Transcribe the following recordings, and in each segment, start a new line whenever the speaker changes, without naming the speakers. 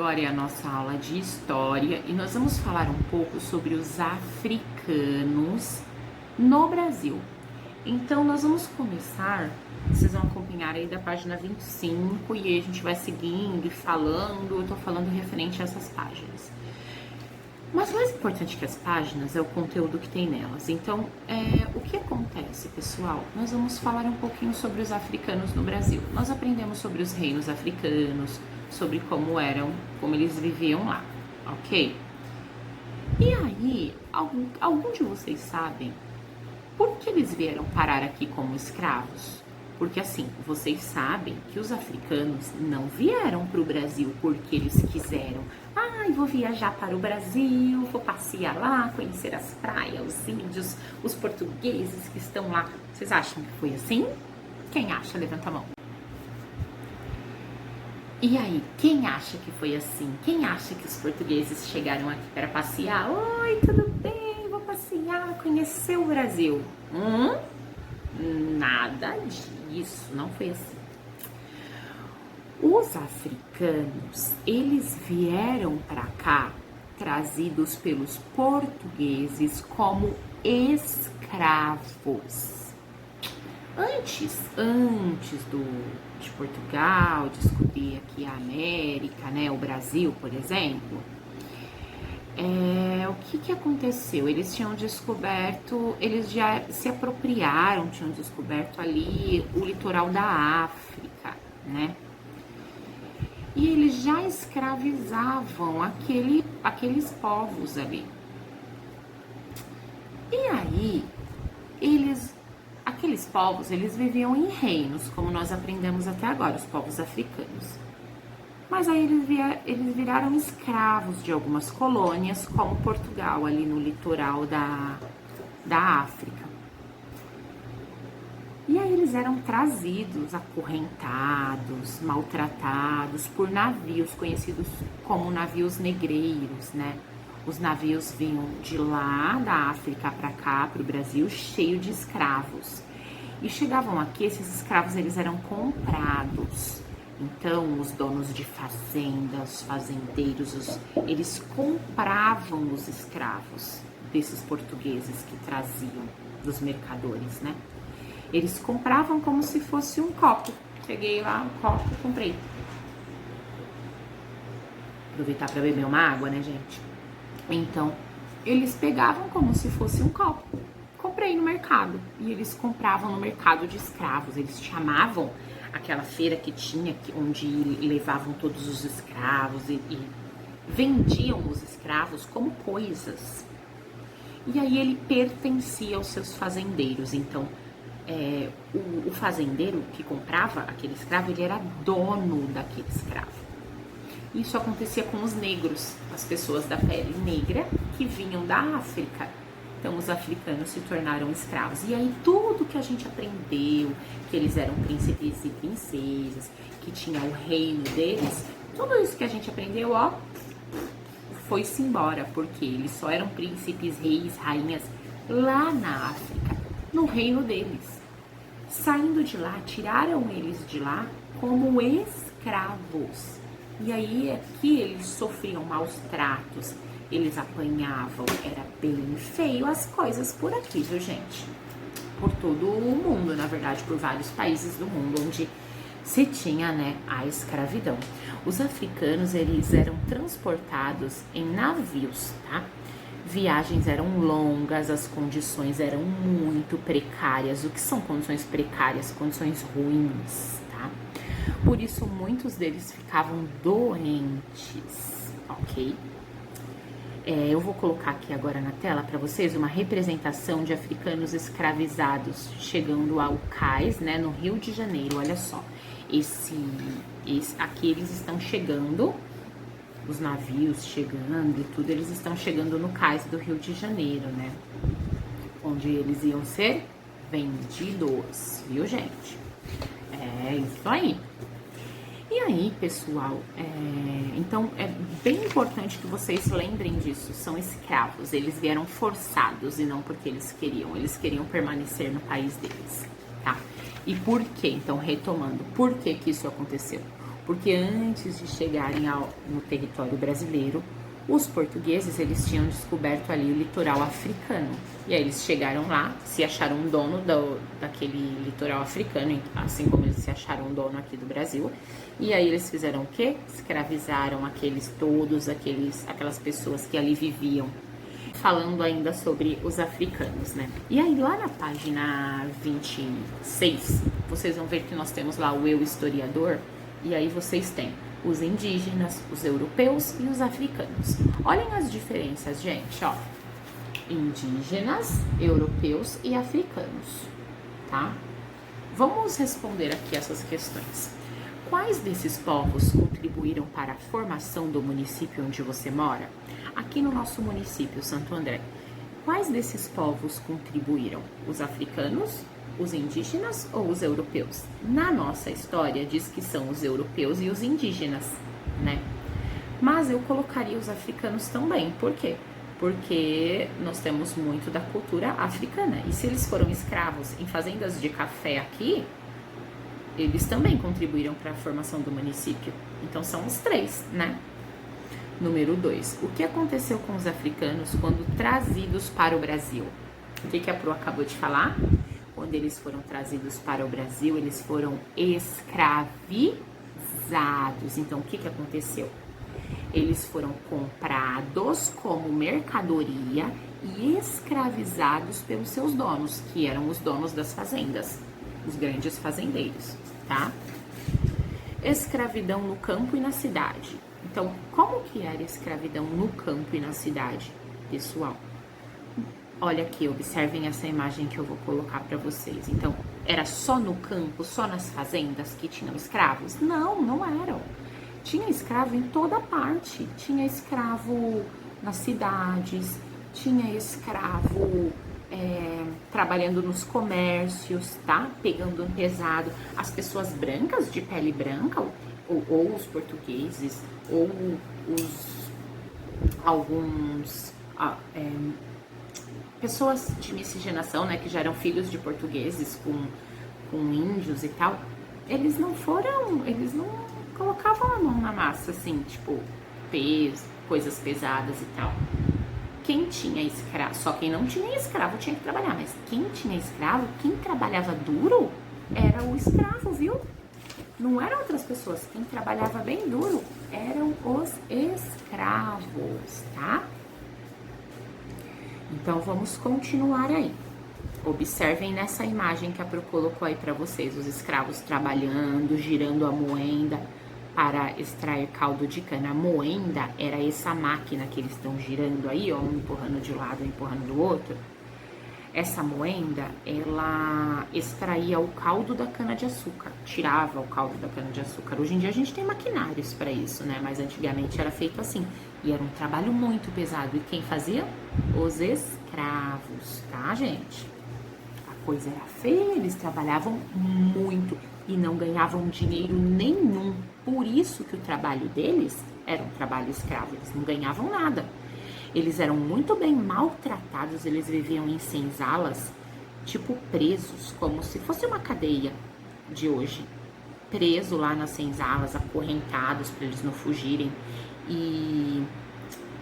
agora é a nossa aula de história e nós vamos falar um pouco sobre os africanos no Brasil. Então, nós vamos começar, vocês vão acompanhar aí da página 25 e aí a gente vai seguindo e falando, eu tô falando referente a essas páginas. Mas mais importante que as páginas é o conteúdo que tem nelas. Então, o que acontece, pessoal? Nós vamos falar um pouquinho sobre os africanos no Brasil. Nós aprendemos sobre os reinos africanos, sobre como eles viviam lá, ok? E aí, algum de vocês sabem por que eles vieram parar aqui como escravos? Porque assim, vocês sabem que os africanos não vieram para o Brasil porque eles quiseram. Vou viajar para o Brasil, vou passear lá, conhecer as praias, os índios, os portugueses que estão lá. Vocês acham que foi assim? Quem acha? Levanta a mão. E aí, quem acha que foi assim? Quem acha que os portugueses chegaram aqui para passear? Oi, tudo bem? Vou passear, conhecer o Brasil. Nada disso, não foi assim. Os africanos, eles vieram para cá trazidos pelos portugueses como escravos. Antes de Portugal descobrir aqui a América, né, o Brasil, por exemplo, o que aconteceu? Eles tinham descoberto, eles já se apropriaram, tinham descoberto ali o litoral da África, né? E eles já escravizavam aqueles povos ali. E aí, aqueles povos, eles viviam em reinos, como nós aprendemos até agora, os povos africanos. Mas aí eles viraram escravos de algumas colônias, como Portugal, ali no litoral da África. E aí eles eram trazidos, acorrentados, maltratados por navios conhecidos como navios negreiros, né? Os navios vinham de lá da África para cá, para o Brasil, cheio de escravos. E chegavam aqui, esses escravos eles eram comprados. Então, os donos de fazendas, fazendeiros, eles compravam os escravos desses portugueses que traziam, dos mercadores, né? Eles compravam como se fosse um copo. Peguei lá um copo, comprei. Aproveitar para beber uma água, né, gente? Então, eles pegavam como se fosse um copo. Comprei no mercado. E eles compravam no mercado de escravos. Eles chamavam aquela feira que tinha, onde levavam todos os escravos e vendiam os escravos como coisas. E aí ele pertencia aos seus fazendeiros. Então, o fazendeiro que comprava aquele escravo, ele era dono daquele escravo. Isso acontecia com os negros, as pessoas da pele negra que vinham da África. Então, os africanos se tornaram escravos. E aí, tudo que a gente aprendeu, que eles eram príncipes e princesas, que tinha o reino deles, tudo isso que a gente aprendeu, foi-se embora, porque eles só eram príncipes, reis, rainhas lá na África, no reino deles. Saindo de lá, tiraram eles de lá como escravos. E aí aqui eles sofriam maus tratos, eles apanhavam, era bem feio as coisas por aqui, viu, gente? Por todo o mundo, na verdade, por vários países do mundo onde se tinha, né, a escravidão. Os africanos, eles eram transportados em navios, tá? Viagens eram longas, as condições eram muito precárias. O que são condições precárias? Condições ruins, tá? Por isso, muitos deles ficavam doentes, ok? Eu vou colocar aqui agora na tela para vocês uma representação de africanos escravizados chegando ao cais, né, no Rio de Janeiro. Olha só, aqui eles estão chegando, os navios chegando e tudo, eles estão chegando no cais do Rio de Janeiro, né? Onde eles iam ser vendidos, viu, gente? É isso aí. E aí, pessoal, então é bem importante que vocês lembrem disso, são escravos, eles vieram forçados e não porque eles queriam permanecer no país deles, tá? E por quê? Então, retomando, por que isso aconteceu? Porque antes de chegarem no território brasileiro, os portugueses, eles tinham descoberto ali o litoral africano. E aí eles chegaram lá, se acharam dono daquele litoral africano, assim como eles se acharam dono aqui do Brasil. E aí eles fizeram o quê? Escravizaram aquelas pessoas que ali viviam. Falando ainda sobre os africanos, né? E aí lá na página 26, vocês vão ver que nós temos lá o Eu Historiador. E aí vocês têm os indígenas, os europeus e os africanos. Olhem as diferenças, gente, ó. Indígenas, europeus e africanos, tá? Vamos responder aqui essas questões. Quais desses povos contribuíram para a formação do município onde você mora? Aqui no nosso município, Santo André, quais desses povos contribuíram? Os africanos, os indígenas ou os europeus? Na nossa história diz que são os europeus e os indígenas, né? Mas eu colocaria os africanos também. Por quê? Porque nós temos muito da cultura africana. E se eles foram escravos em fazendas de café aqui, eles também contribuíram para a formação do município. Então são os três, né? Número 2. O que aconteceu com os africanos quando trazidos para o Brasil? O que a Pro acabou de falar? Quando eles foram trazidos para o Brasil, eles foram escravizados. Então, o que aconteceu? Eles foram comprados como mercadoria e escravizados pelos seus donos, que eram os donos das fazendas, os grandes fazendeiros, tá? Escravidão no campo e na cidade. Então, como que era a escravidão no campo e na cidade, pessoal? Olha aqui, observem essa imagem que eu vou colocar para vocês. Então, era só no campo, só nas fazendas que tinham escravos? Não, não eram. Tinha escravo em toda parte. Tinha escravo nas cidades, tinha escravo trabalhando nos comércios, tá? Pegando pesado. As pessoas brancas, de pele branca, ou os portugueses, ou alguns pessoas de miscigenação, né, que já eram filhos de portugueses com índios e tal, eles não colocavam a mão na massa, assim, tipo, peso, coisas pesadas e tal. Quem tinha escravo, só quem não tinha escravo tinha que trabalhar, mas quem tinha escravo, quem trabalhava duro, era o escravo, viu? Não eram outras pessoas, quem trabalhava bem duro eram os escravos, tá? Então, vamos continuar aí. Observem nessa imagem que a Pro colocou aí para vocês, os escravos trabalhando, girando a moenda para extrair caldo de cana. A moenda era essa máquina que eles estão girando aí, ó, um empurrando de um lado, um empurrando do outro. Essa moenda, ela extraía o caldo da cana-de-açúcar, tirava o caldo da cana-de-açúcar. Hoje em dia a gente tem maquinários para isso, né? Mas antigamente era feito assim. E era um trabalho muito pesado. E quem fazia? Os escravos, tá, gente? A coisa era feia, eles trabalhavam muito e não ganhavam dinheiro nenhum. Por isso que o trabalho deles era um trabalho escravo, eles não ganhavam nada. Eles eram muito bem maltratados, eles viviam em senzalas, tipo presos, como se fosse uma cadeia de hoje. Preso lá nas senzalas, acorrentados para eles não fugirem. E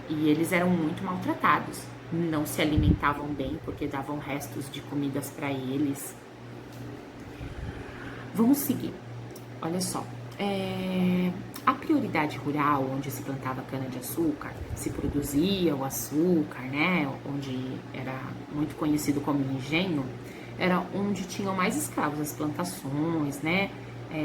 eles eram muito maltratados. Não se alimentavam bem porque davam restos de comidas para eles. Vamos seguir. Olha só. A prioridade rural, onde se plantava cana-de-açúcar, se produzia o açúcar, né? Onde era muito conhecido como engenho, era onde tinham mais escravos, as plantações, né?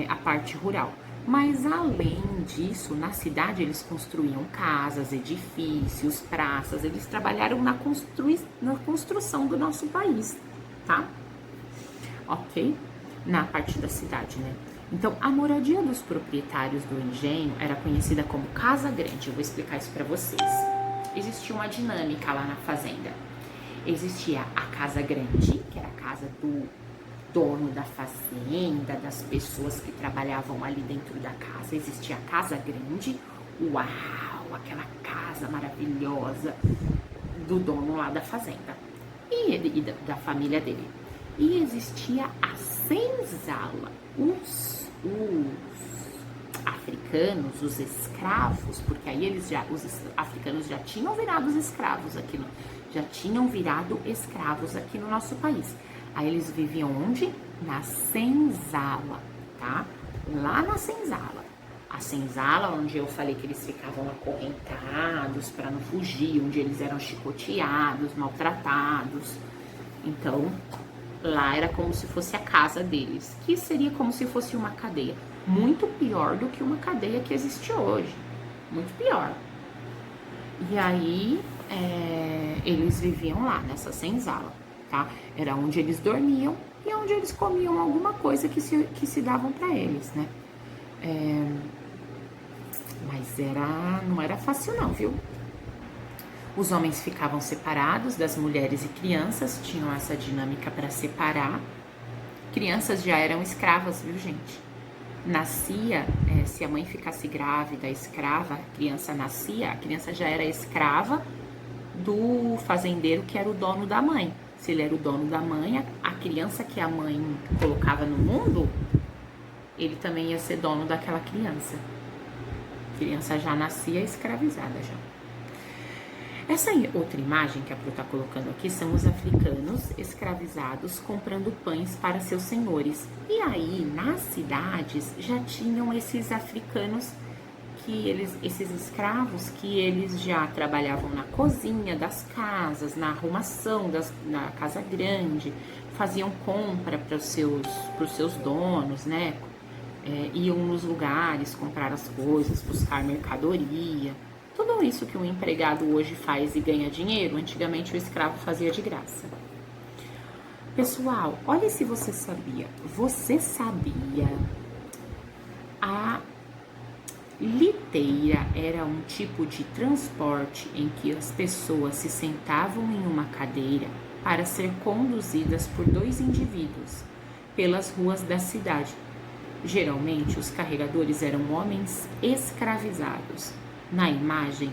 A parte rural. Mas além disso, na cidade eles construíam casas, edifícios, praças, eles trabalharam na construção do nosso país, tá? Ok? Na parte da cidade, né? Então, a moradia dos proprietários do engenho era conhecida como Casa Grande. Eu vou explicar isso para vocês. Existia uma dinâmica lá na fazenda. Existia a Casa Grande, que era a casa do dono da fazenda, das pessoas que trabalhavam ali dentro da casa. Existia a Casa Grande, uau, aquela casa maravilhosa do dono lá da fazenda e da família dele. E existia a senzala, a africanos, os escravos, porque aí os africanos já tinham virado escravos aqui, já tinham virado escravos aqui no nosso país. Aí eles viviam onde? Na senzala, tá? Lá na senzala. A senzala, onde eu falei que eles ficavam acorrentados para não fugir, onde eles eram chicoteados, maltratados. Então, lá era como se fosse a casa deles, que seria como se fosse uma cadeia. Muito pior do que uma cadeia que existe hoje. Muito pior. E aí, eles viviam lá, nessa senzala, tá? Era onde eles dormiam e onde eles comiam alguma coisa que se davam para eles, né? Mas não era fácil não, viu? Os homens ficavam separados das mulheres e crianças, tinham essa dinâmica para separar. Crianças já eram escravas, viu, gente? Nascia, se a mãe ficasse grávida, escrava, a criança nascia, a criança já era escrava do fazendeiro que era o dono da mãe. Se ele era o dono da mãe, a criança que a mãe colocava no mundo, ele também ia ser dono daquela criança. A criança já nascia escravizada já. Essa outra imagem que a Pro está colocando aqui são os africanos escravizados comprando pães para seus senhores. E aí, nas cidades, já tinham esses africanos, esses escravos, que eles já trabalhavam na cozinha das casas, na arrumação na casa grande, faziam compra para os seus donos, né? Iam nos lugares comprar as coisas, buscar mercadoria. Tudo isso que um empregado hoje faz e ganha dinheiro, antigamente o escravo fazia de graça. Pessoal, olha se você sabia. Você sabia? A liteira era um tipo de transporte em que as pessoas se sentavam em uma cadeira para ser conduzidas por 2 indivíduos pelas ruas da cidade. Geralmente, os carregadores eram homens escravizados. Na imagem,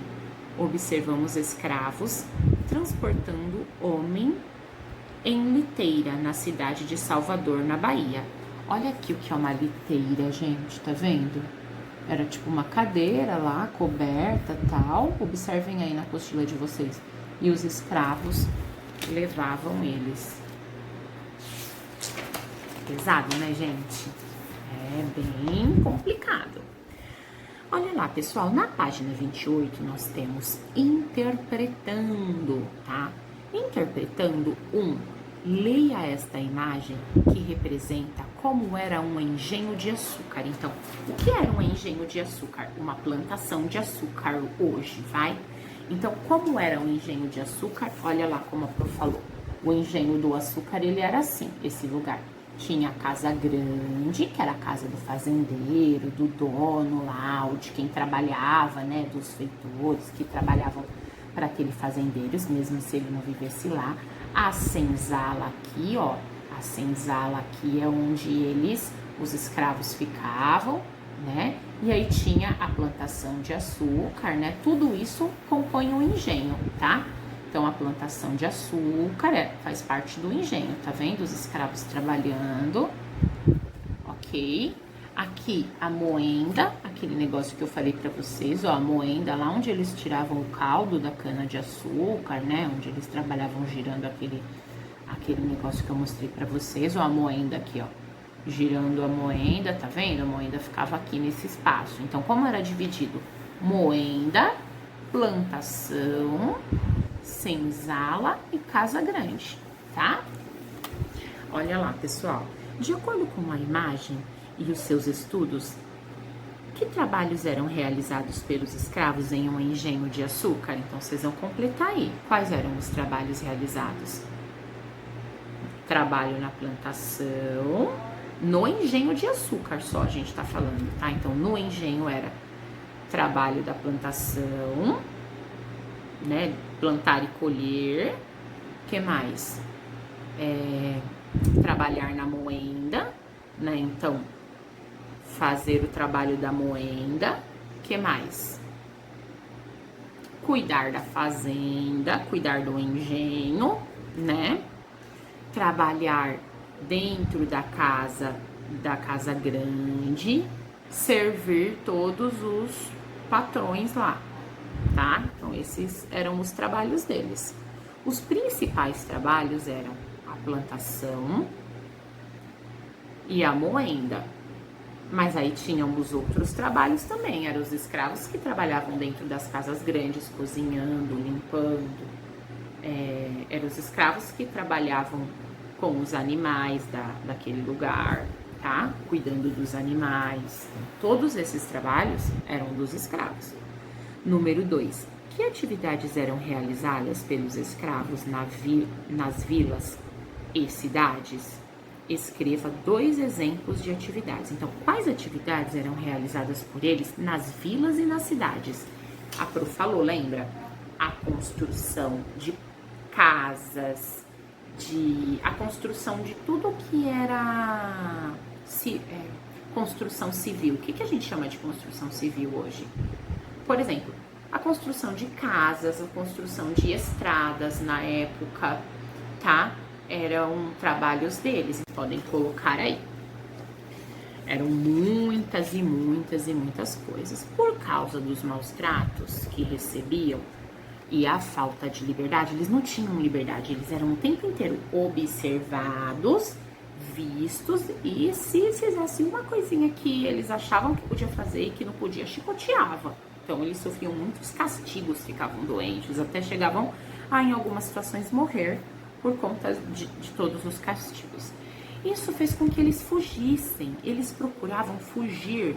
observamos escravos transportando homem em liteira na cidade de Salvador, na Bahia. Olha aqui o que é uma liteira, gente, tá vendo? Era tipo uma cadeira lá, coberta, tal. Observem aí na apostila de vocês. E os escravos levavam eles. Pesado, né, gente? É bem complicado. Olha lá, pessoal, na página 28 nós temos interpretando, tá? Interpretando leia esta imagem que representa como era um engenho de açúcar. Então, o que era um engenho de açúcar? Uma plantação de açúcar hoje, vai? Então, como era um engenho de açúcar? Olha lá como a Pro falou. O engenho do açúcar, ele era assim, esse lugar. Tinha a casa grande, que era a casa do fazendeiro, do dono lá, ou de quem trabalhava, né, dos feitores que trabalhavam para aquele fazendeiro, mesmo se ele não vivesse lá. A senzala aqui, ó, a senzala aqui é onde os escravos ficavam, né, e aí tinha a plantação de açúcar, né, tudo isso compõe um engenho, tá? Então, a plantação de açúcar faz parte do engenho, tá vendo? Os escravos trabalhando, ok? Aqui, a moenda, aquele negócio que eu falei pra vocês, ó, a moenda, lá onde eles tiravam o caldo da cana de açúcar, né? Onde eles trabalhavam girando aquele negócio que eu mostrei pra vocês, ó, a moenda aqui, ó. Girando a moenda, tá vendo? A moenda ficava aqui nesse espaço. Então, como era dividido? Moenda, plantação, senzala e casa grande, tá? Olha lá, pessoal. De acordo com a imagem e os seus estudos, que trabalhos eram realizados pelos escravos em um engenho de açúcar? Então, vocês vão completar aí. Quais eram os trabalhos realizados? Trabalho na plantação, no engenho de açúcar só a gente tá falando, tá? Então, no engenho era trabalho da plantação, né? Plantar e colher. Que mais? Trabalhar na moenda, né? Então, fazer o trabalho da moenda. Que mais? Cuidar da fazenda, cuidar do engenho, né? Trabalhar dentro da casa grande, servir todos os patrões lá, tá? Então esses eram os trabalhos deles. Os principais trabalhos eram a plantação e a moenda. Mas aí tinham os outros trabalhos também, eram os escravos que trabalhavam dentro das casas grandes, cozinhando, limpando. Eram os escravos que trabalhavam com os animais daquele lugar, tá? Cuidando dos animais. Todos esses trabalhos eram dos escravos. Número 2. Que atividades eram realizadas pelos escravos nas vilas e cidades? Escreva 2 exemplos de atividades. Então, quais atividades eram realizadas por eles nas vilas e nas cidades? A Pro falou, lembra? A construção de casas, a construção de tudo que era construção civil. O que a gente chama de construção civil hoje? Por exemplo, a construção de casas, a construção de estradas na época, tá? Eram trabalhos deles, podem colocar aí. Eram muitas e muitas e muitas coisas. Por causa dos maus tratos que recebiam e a falta de liberdade, eles não tinham liberdade, eles eram o tempo inteiro observados, vistos, e se fizesse uma coisinha que eles achavam que podia fazer e que não podia, chicoteava. Então eles sofriam muitos castigos, ficavam doentes, até chegavam a, em algumas situações, morrer por conta de todos os castigos. Isso fez com que eles fugissem, eles procuravam fugir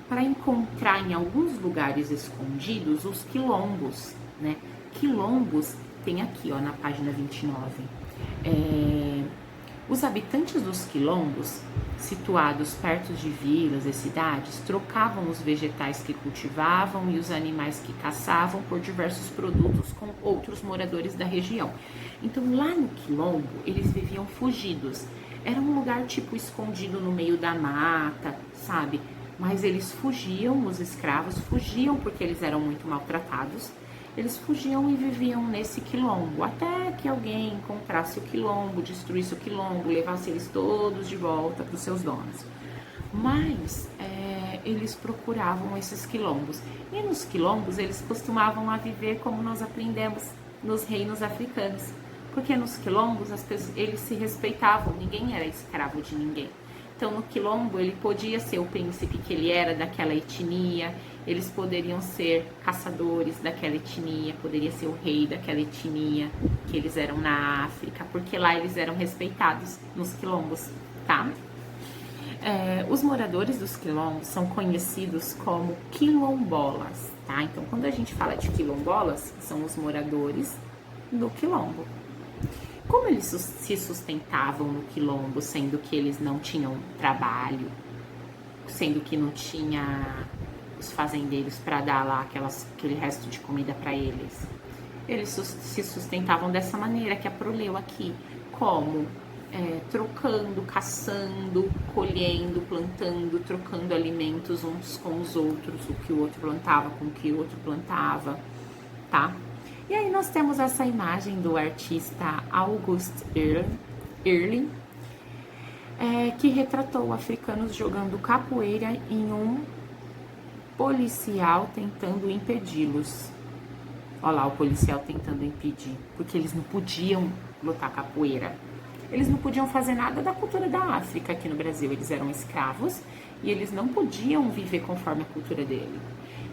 para encontrar em alguns lugares escondidos os quilombos, né? Quilombos tem aqui, ó, na página 29. Os habitantes dos quilombos, situados perto de vilas e cidades, trocavam os vegetais que cultivavam e os animais que caçavam por diversos produtos com outros moradores da região. Então, lá no quilombo, eles viviam fugidos. Era um lugar tipo escondido no meio da mata, sabe? Mas eles fugiam, os escravos fugiam porque eles eram muito maltratados. Eles fugiam e viviam nesse quilombo, até que alguém encontrasse o quilombo, destruísse o quilombo, levasse eles todos de volta para os seus donos. Mas eles procuravam esses quilombos. E nos quilombos eles costumavam a viver como nós aprendemos nos reinos africanos. Porque nos quilombos eles se respeitavam, ninguém era escravo de ninguém. Então no quilombo ele podia ser o príncipe que ele era daquela etnia, eles poderiam ser caçadores daquela etnia, poderia ser o rei daquela etnia que eles eram na África, porque lá eles eram respeitados nos quilombos, tá? Os moradores dos quilombos são conhecidos como quilombolas, tá? Então quando a gente fala de quilombolas, são os moradores do quilombo. Como eles se sustentavam no quilombo, sendo que eles não tinham trabalho, sendo que não tinha os fazendeiros para dar lá aquele resto de comida para eles? Eles se sustentavam dessa maneira que a Pro leu aqui, como trocando, caçando, colhendo, plantando, trocando alimentos uns com os outros, o que o outro plantava com o que o outro plantava, tá? E aí nós temos essa imagem do artista August Ehrling, que retratou africanos jogando capoeira em um policial tentando impedi-los. Olha lá o policial tentando impedir, porque eles não podiam lutar capoeira. Eles não podiam fazer nada da cultura da África aqui no Brasil. Eles eram escravos e eles não podiam viver conforme a cultura dele.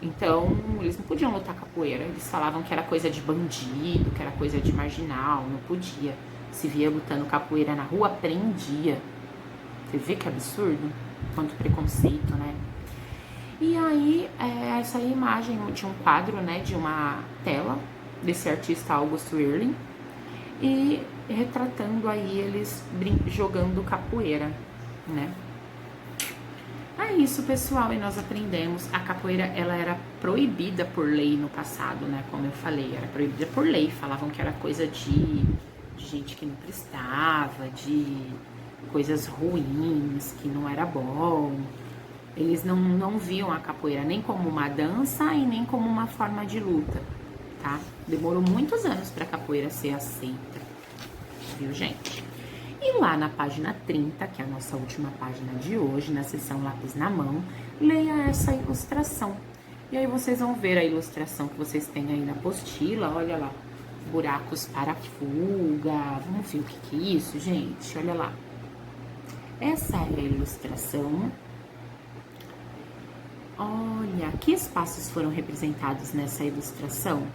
Então, eles não podiam lutar capoeira. Eles falavam que era coisa de bandido, que era coisa de marginal, não podia. Se via lutando capoeira na rua, prendia. Você vê que absurdo? Quanto preconceito, né? E aí, essa imagem de um quadro, né, de uma tela desse artista August Ehrling, e retratando aí eles jogando capoeira, né? É isso, pessoal, e nós aprendemos, a capoeira, ela era proibida por lei no passado, né, como eu falei, era proibida por lei, falavam que era coisa de gente que não prestava, de coisas ruins, que não era bom. Eles não viam a capoeira nem como uma dança e nem como uma forma de luta, tá? Demorou muitos anos para a capoeira ser aceita, viu, gente? E lá na página 30, que é a nossa última página de hoje, na seção lápis na mão, leia essa ilustração. E aí vocês vão ver a ilustração que vocês têm aí na apostila, olha lá. Buracos para fuga, vamos ver o que é isso, gente, olha lá. Essa é a ilustração. Olha, que espaços foram representados nessa ilustração?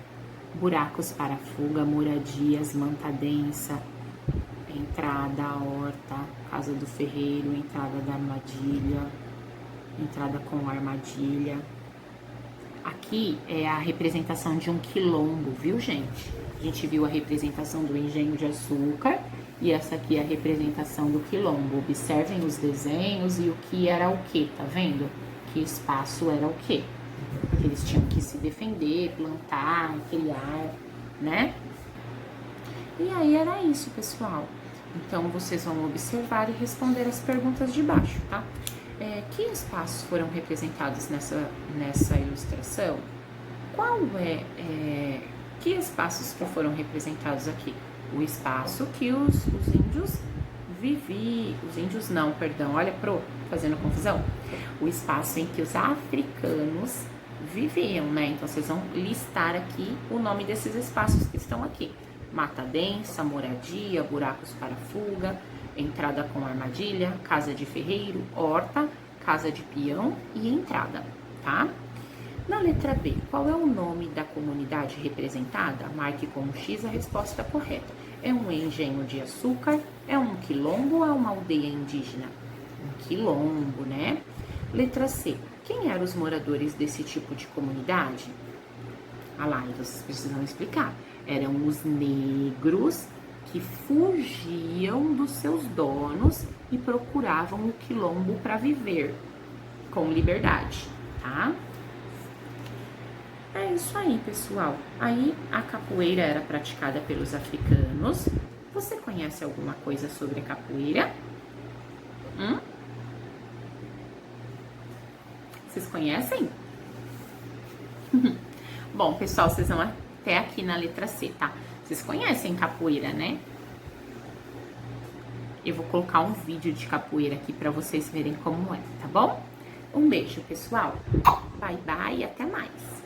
Buracos para fuga, moradias, manta densa, entrada, horta, casa do ferreiro, entrada da armadilha, entrada com armadilha. Aqui é a representação de um quilombo, viu, gente? A gente viu a representação do engenho de açúcar e essa aqui é a representação do quilombo. Observem os desenhos e o que era o que, tá vendo? Que espaço era o que? Eles tinham que se defender, plantar, criar, né? E aí era isso, pessoal. Então, vocês vão observar e responder as perguntas de baixo, tá? Que espaços foram representados nessa ilustração? Que espaços que foram representados aqui? O espaço que os índios viviam, os índios não, perdão, olha fazendo confusão. O espaço em que os africanos viviam, né? Então, vocês vão listar aqui o nome desses espaços que estão aqui. Mata densa, moradia, buracos para fuga, entrada com armadilha, casa de ferreiro, horta, casa de peão e entrada, tá? Na letra B, qual é o nome da comunidade representada? Marque com um X a resposta correta. É um engenho de açúcar? É um quilombo ou é uma aldeia indígena? Um quilombo, né? Letra C, quem eram os moradores desse tipo de comunidade? Ah lá, então vocês precisam explicar. Eram os negros que fugiam dos seus donos e procuravam o quilombo para viver com liberdade, tá? É isso aí, pessoal. Aí a capoeira era praticada pelos africanos. Você conhece alguma coisa sobre a capoeira? Vocês conhecem? Bom, pessoal, vocês vão até aqui na letra C, tá? Vocês conhecem capoeira, né? Eu vou colocar um vídeo de capoeira aqui pra vocês verem como é, tá bom? Um beijo, pessoal. Bye, bye e até mais.